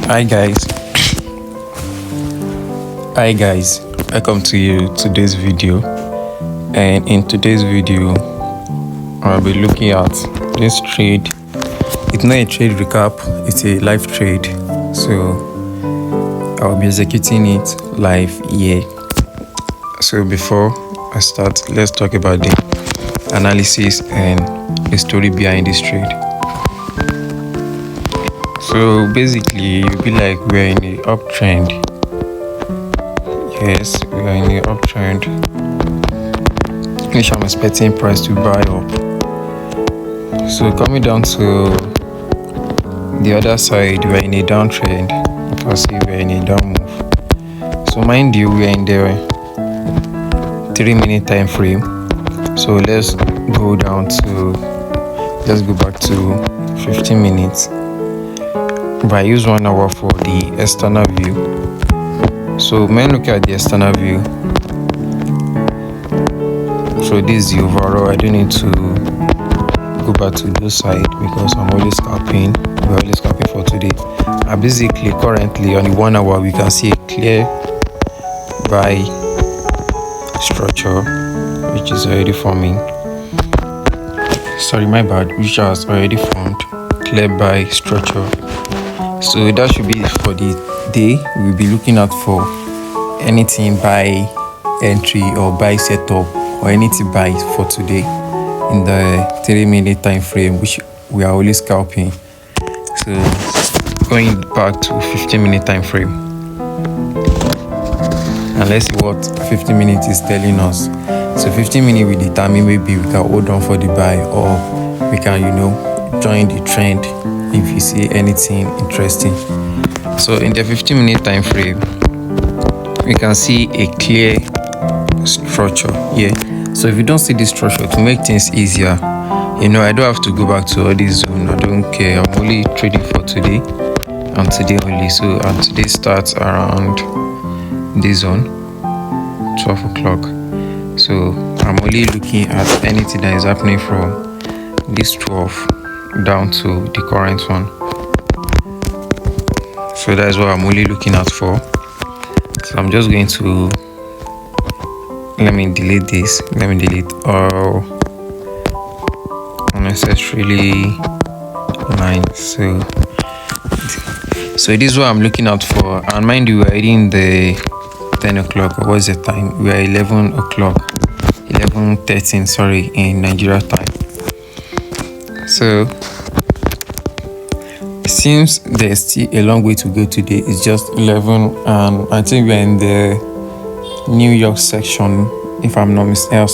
Hi guys, welcome to today's video. And in today's video, I'll be looking at this trade. It's not a trade recap, it's a live trade. So I'll be executing it live here. So before I start, let's talk about the analysis and the story behind this trade. So basically, you'll be like, we're in the uptrend. Yes, we are in the uptrend, which I'm expecting price to buy up. So coming down to the other side, we're in a downtrend. You can see we're in a down move. So mind you, we're in the 3-minute time frame. So let's go back to 15 minutes. But I use 1 hour for the external view. So when look at the external view, so this is the overall. I don't need to go back to this side because I'm always scalping. We're always scalping for today. And basically currently on the 1 hour we can see a clear buy structure which is already forming. Sorry, my bad, which has already formed. Clear buy structure. So that should be for the day. We'll be looking out for anything buy entry or buy setup or anything buy for today in the 3-minute time frame, which we are always scalping. So going back to 15-minute time frame, and let's see what 15 minutes is telling us. So 15 minutes will determine maybe we can hold on for the buy or we can join the trend if you see anything interesting. So in the 15-minute time frame, we can see a clear structure here. So if you don't see this structure, to make things easier, I don't have to go back to all this zone. I don't care. I'm only trading for today and today only. So and today starts around this zone, 12 o'clock. So I'm only looking at anything that is happening from this 12 down to the current one. So that's what I'm only looking out for. So I'm just going to let me delete all unnecessarily lines. So this is what I'm looking out for. And mind you, we're in the 10 o'clock. What's the time? We are 11 o'clock, 11:13, sorry, in Nigeria time. So it seems there's still a long way to go today. It's just 11 and I think we're in the New York section, if I'm not mistaken.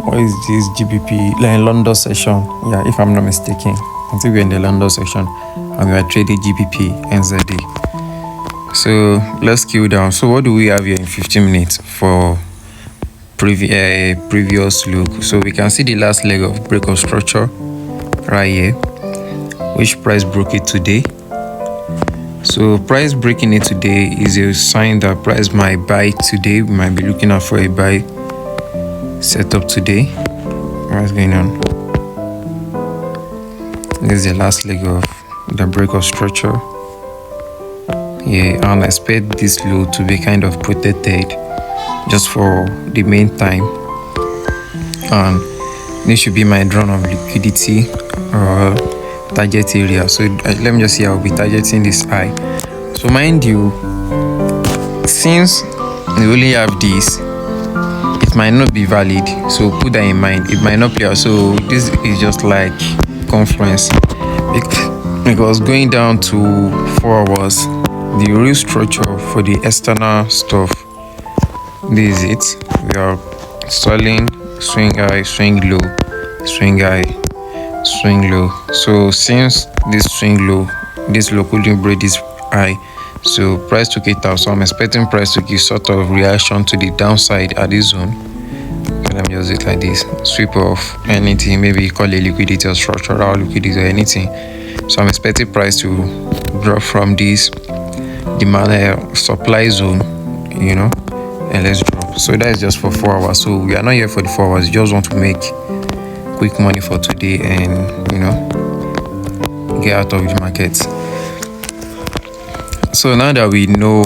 What is this GBP? London section. Yeah, if I'm not mistaken. I think we're in the London section and we are trading GBPNZD. So let's scale down. So what do we have here in 15 minutes for previous look? So we can see the last leg of break of structure right here, which price broke it today. So price breaking it today is a sign that price might buy today. We might be looking out for a buy setup today. What's going on? This is the last leg of the break of structure. Yeah, and I expect this low to be kind of protected just for the main time. And this should be my drawn of liquidity or target area. So let me just see, I'll be targeting this high. So mind you, since we only have this, it might not be valid. So put that in mind. It might not play out. So this is just like confluence, because going down to 4 hours, the real structure for the external stuff, this is it. We are stalling, swing high, swing low, swing high, swing low. So since this swing low, this low couldn't break this high, so price took it out. So I'm expecting price to give sort of reaction to the downside at this zone. So let me just do it like this, sweep off anything, maybe call it liquidity or structural liquidity or anything. So I'm expecting price to drop from this demand supply zone, and let's drop. So that is just for 4 hours. So we are not here for the 4 hours. We just want to make quick money for today and get out of the market. So now that we know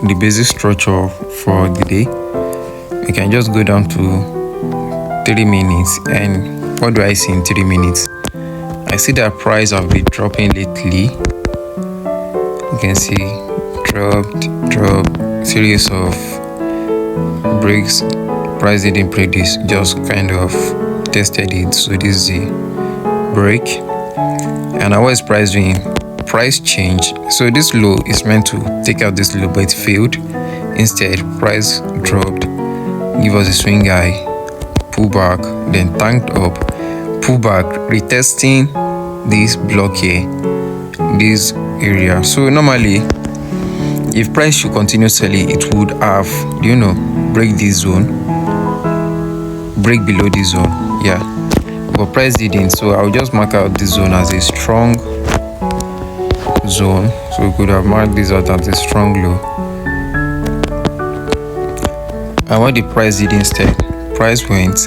the basic structure for the day, we can just go down to 3 minutes. And what do I see in 3 minutes? I see that price have been dropping lately. You can see drop, series of breaks. Price didn't break this, just kind of tested it. So this is the break. And now what is price doing? Price change. So this low is meant to take out this low, but it failed. Instead, price dropped, give us a swing high, pull back, then tanked up, pull back, retesting this block here, this area. So normally, if price should continue selling, it would have, break this zone, break below this zone. Yeah, but price didn't. So I'll just mark out this zone as a strong zone. So we could have marked this out as a strong low. And what the price did instead, price went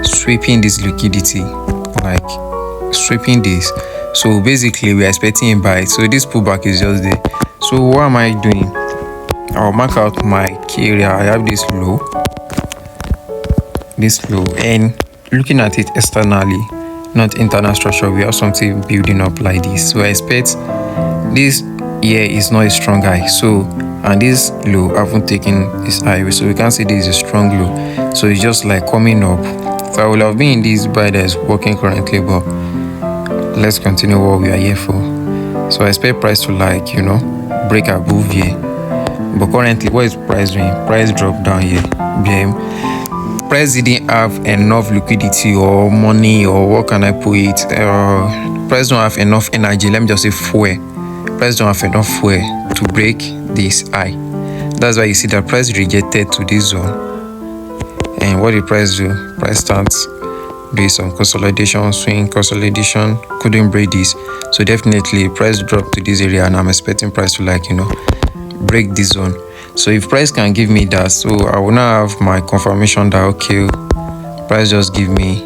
sweeping this liquidity, like sweeping this. So basically we are expecting a buy. So this pullback is just there. So what am I doing? I'll mark out my key area. I have this low, and looking at it externally, not internal structure, we have something building up like this. So I expect this here is not a strong high. So and this low haven't taken this high, so we can see this is a strong low. So it's just like coming up. So I will have been in this buy that is working currently, but let's continue what we are here for. So I expect price to break above here. But currently, what is price doing? Price drop down here. Price didn't have enough liquidity or money, or what can I put it? Price don't have enough energy. Let me just say fuel. Price don't have enough fuel to break this high. That's why you see that price rejected to this zone. And what did price do? Price starts doing some consolidation, swing consolidation, couldn't break this. So definitely price dropped to this area, and I'm expecting price to break this zone. So if price can give me that, so I will now have my confirmation that okay, price just give me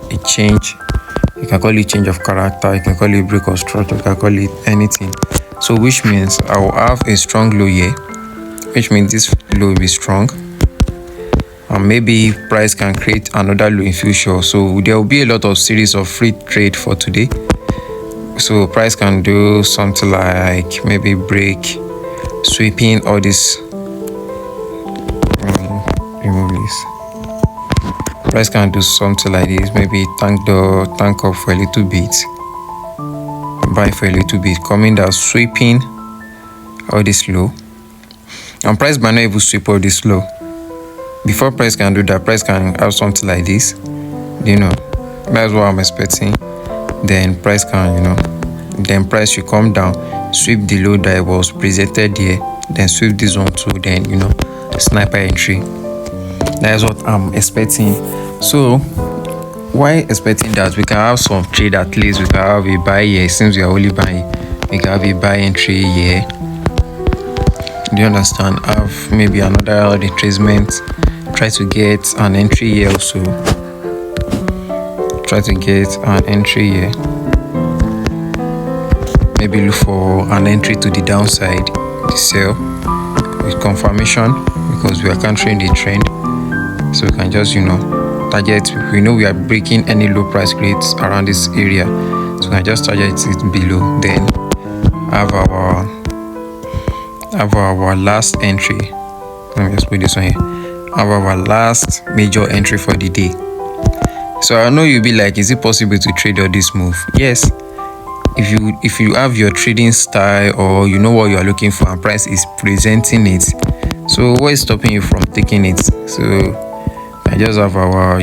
a change. You can call it change of character, you can call it break of structure, you can call it anything. So which means I will have a strong low here, which means this low will be strong. And maybe price can create another low in future. So there will be a lot of series of free trade for today. So price can do something like maybe break, sweeping all this. Remove this. Price can do something like this. Maybe tank up for a little bit, buy for a little bit, coming down, sweeping all this low. And price might not even sweep all this low. Before price can do that, price can have something like this. That's what I'm expecting. Then price can, then price should come down, sweep the low that was presented here, then sweep this one too, then sniper entry. That's what I'm expecting. So why expecting that? We can have some trade at least. We can have a buy here. Since we are only buying, we can have a buy entry here. Do you understand? Have maybe another retracement. Try to get an entry here also. Try to get an entry here. Maybe look for an entry to the downside, the sell with confirmation, because we are countering the trend. So we can just target. We know we are breaking any low price rates around this area, so we can just target it below. Then have our last entry. Let me just put this one here. Have our last major entry for the day. So I know you'll be like, is it possible to trade all this move? Yes, if you have your trading style, or you know what you are looking for, and price is presenting it. So what is stopping you from taking it? So I just have our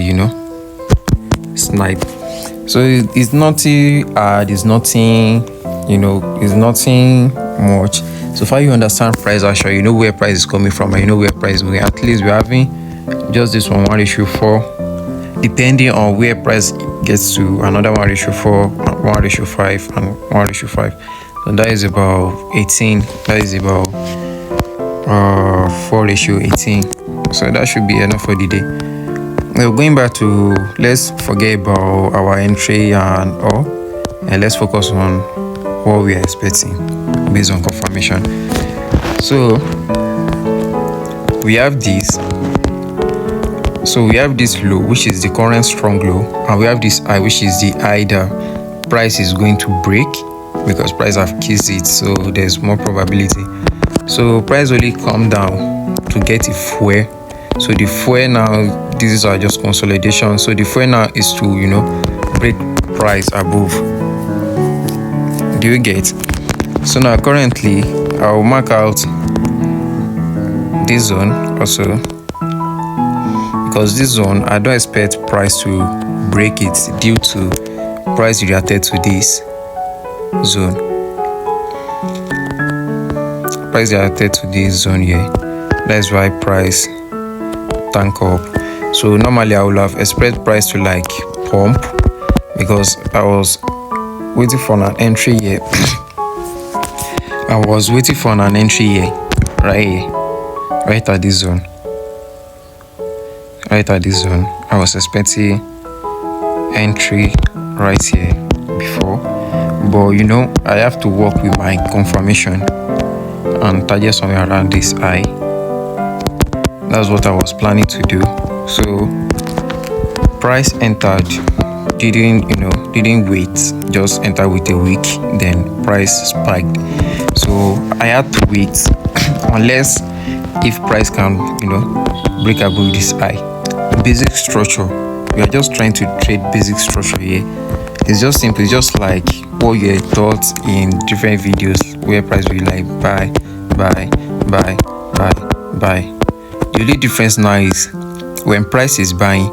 snipe. So it's nothing hard, it's nothing it's nothing much. So far you understand price action, you know where price is coming from, and you know where price is going. At least we're having just this 1:4, depending on where price gets to, another 1:4, 1:5, and 1:5. So that is about 18. That is about 4:18. So that should be enough for the day. Well, going back to, let's forget about our entry and all. and let's focus on what we are expecting based on confirmation. So we have this. So we have this low, which is the current strong low, and we have this high, which is the high that price is going to break because price have kissed it, so there's more probability. So price only come down to get a fuel. So the fuel now, these are just consolidation. So the fuel now is to, break price above. Do you get? So now currently I will mark out this zone also, because this zone I don't expect price to break it due to price reacted to this zone. Price reacted to this zone here. That's why price tank up. So normally I would have expected price to like pump, because I was waiting for an entry here. I was waiting for an entry here, right here, right at this zone. Right at this zone, I was expecting entry right here before, but I have to work with my confirmation and target somewhere around this high. That's what I was planning to do. So price entered, didn't wait, just enter with a wick, then price spiked. So I had to wait unless if price can break above this high. Basic structure, we are just trying to trade basic structure here. It's just simple. It's just like what you had taught in different videos where price will like buy. The only difference now is when price is buying,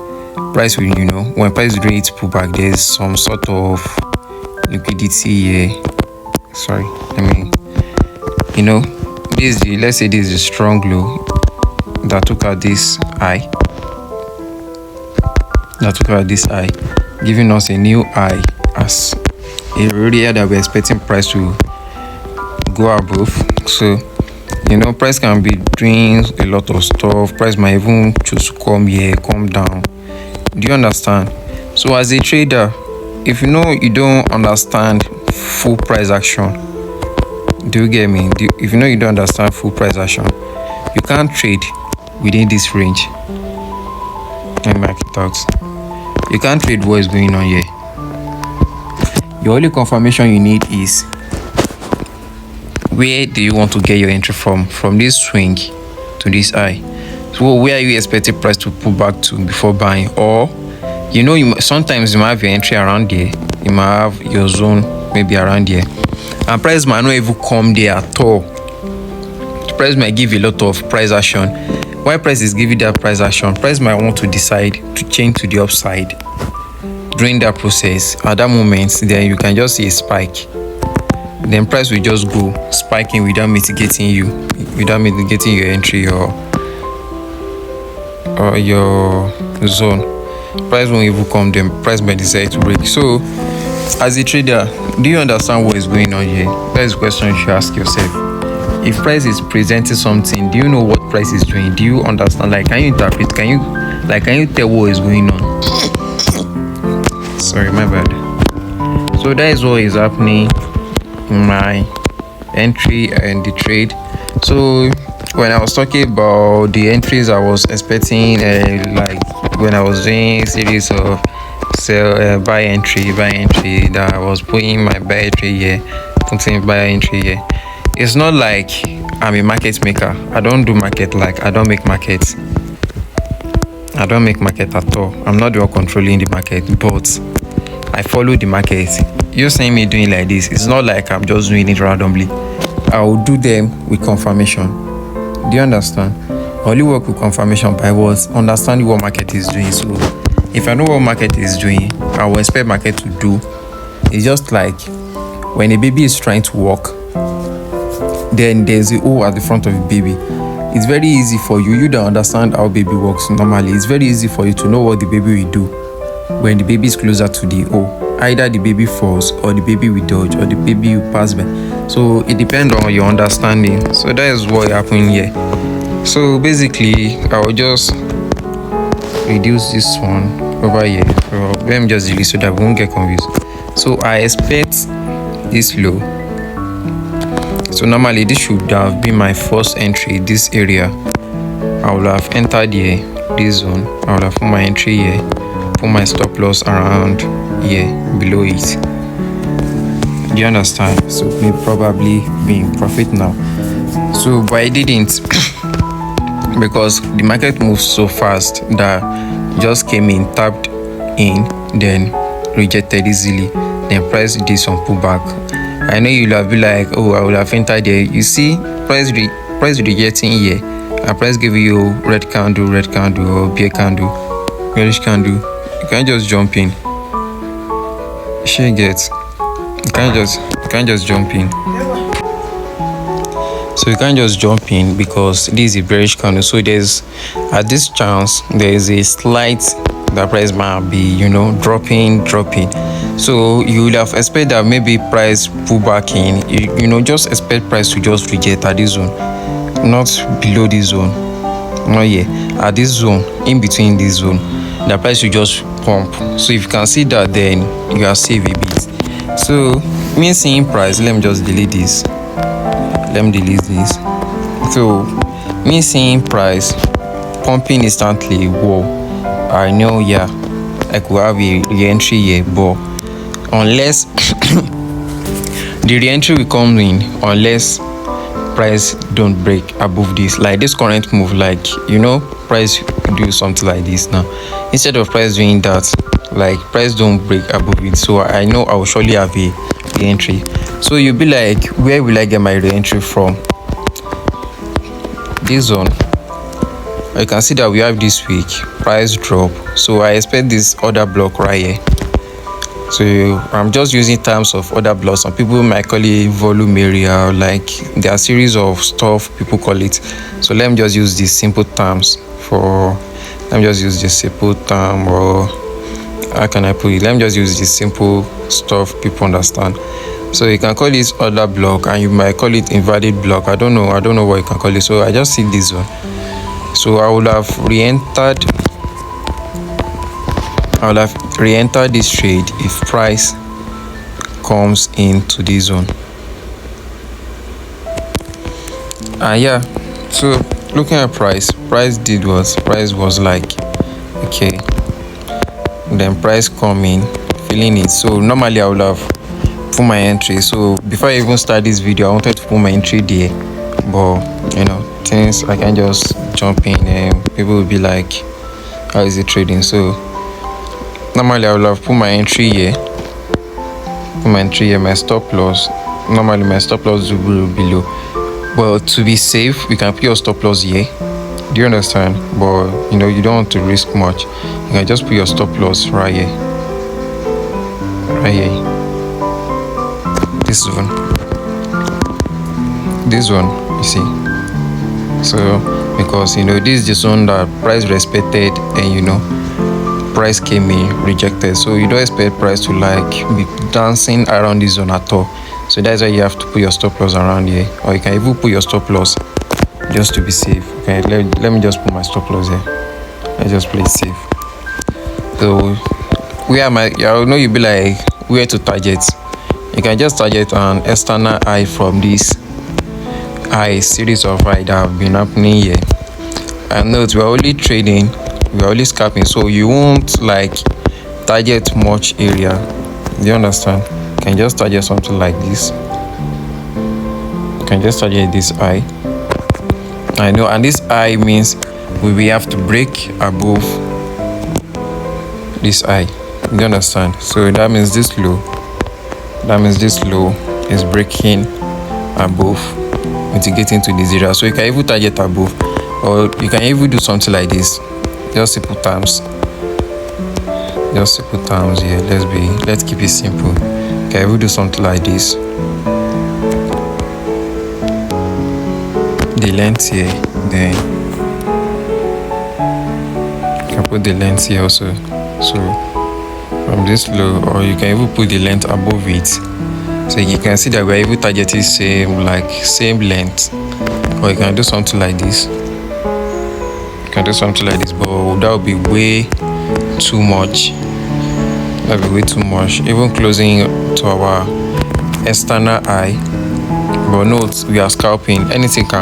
price will, when price is doing its pullback, there's some sort of liquidity here. Sorry, this is let's say this is a strong low that took out this high. Giving us a new high as a area that we're expecting price to go above. So price can be doing a lot of stuff. Price might even choose to come here, come down. Do you understand? So as a trader, if you don't understand full price action, do you get me? If you don't understand full price action, you can't trade within this range. Let me mark it out. You can't trade what is going on here. The only confirmation you need is where do you want to get your entry from this swing to this high. So where are you expecting price to pull back to before buying? Or sometimes you might have your entry around there, you might have your zone maybe around here, and price might not even come there at all. Price might give a lot of price action. Why price is giving that price action? Price might want to decide to change to the upside during that process. At that moment, then you can just see a spike. Then price will just go spiking without mitigating your entry or your zone. Price won't even come, then price might decide to break. So as a trader, do you understand what is going on here? That is the question you should ask yourself. If price is presenting something, do you know what price is doing? Do you understand? Like, can you interpret? Can you tell what is going on? Sorry, my bad. So that is what is happening in my entry and the trade. So when I was talking about the entries, I was expecting like when I was doing series of buy entry that I was putting my buy entry here, putting buy entry here. It's not like I'm a market maker. I don't do market. I don't make markets. I don't make market at all. I'm not the one controlling the market, but I follow the market. You're saying me doing like this, it's not like I'm just doing it randomly. I will do them with confirmation. Do you understand? I only work with confirmation by what understanding what market is doing. So if I know what market is doing, I will expect market to do. It's just like when a baby is trying to walk, then there's a O at the front of the baby. It's very easy for you don't understand how baby works normally. It's very easy for you to know what the baby will do when the baby is closer to the O. Either the baby falls, or the baby will dodge, or the baby will pass by. So it depends on your understanding. So that is what happened here. So basically, I will just reduce this one over here. So let me just delete so that we won't get confused. So I expect this low. So normally this should have been my first entry, this area. I will have entered here, this zone. I will have put my entry here, put my stop loss around here below it. Do you understand? So me probably be in profit now. So but I didn't because the market moves so fast that just came in, tapped in, then rejected easily, then price did some pullback. I know you'll have been like, oh, I would have entered there. You see, price rejecting here, and price give you red candle, or bear candle, bearish candle. You can't just jump in. She gets. You can't just jump in. So you can't just jump in because this is a bearish candle. So there's at this chance there is a slight that price might be dropping. So you would have expected that maybe price pull back in. Just expect price to just reject at this zone, not below this zone, not here, at this zone, in between this zone. The price will just pump. So if you can see that, then you are safe a bit. So me seeing price, let me just delete this. So me seeing price pumping instantly, whoa, I know, yeah, I could have a re-entry here, but unless the re-entry will come in, unless price don't break above this, like this current move, like price do something like this now. Instead of price doing that, like price don't break above it, so I know I will surely have a re-entry. So you'll be like, where will I get my re-entry from? This zone. You can see that we have this week price drop, so I expect this other block right here. So I'm just using terms of other blocks. Some people might call it volume area, like there are series of stuff people call it. So let me just use these simple terms or how can I put it? Let me just use this simple stuff people understand. So you can call this other block, and you might call it invalid block. I don't know what you can call it. So I just see this one. So I would have re-entered this trade if price comes into this zone. Yeah, so looking at price was like, okay, then price come in, feeling it. So normally I would have put my entry. So before I even start this video, I wanted to put my entry there, but things I can just jump in and people will be like, how is it trading? So normally I will have put my entry here, my stop loss. Normally my stop loss will be below, but to be safe, you can put your stop loss here. Do you understand? But you don't want to risk much. You can just put your stop loss right here. This one, you see. So because this is the zone that price respected, and price came in, rejected. So you don't expect price to like be dancing around this zone at all. So that's why you have to put your stop loss around here, or you can even put your stop loss just to be safe. Okay, let me just put my stop loss here. Let's just play it safe. So where am I? I know you'll be like, where to target? You can just target an external high from this high series of high that have been happening here. And note, we're only trading, we're only scalping, so you won't like target much area. Do you understand? You can just target something like this. You can just target this high. I know, and this high means we will have to break above this high. You understand? So that means this low is breaking above, mitigating to this area. So you can even target above, or you can even do something like this. Just simple terms here. Let's keep it simple. You can even do something like this. The length here, then you can put the length here also. So from this low, or you can even put the length above it. So you can see that we're even targeting same length. Or you can do something like this. But that would be way too much. That'll be way too much. Even closing to our external eye. But note, we are scalping. Anything can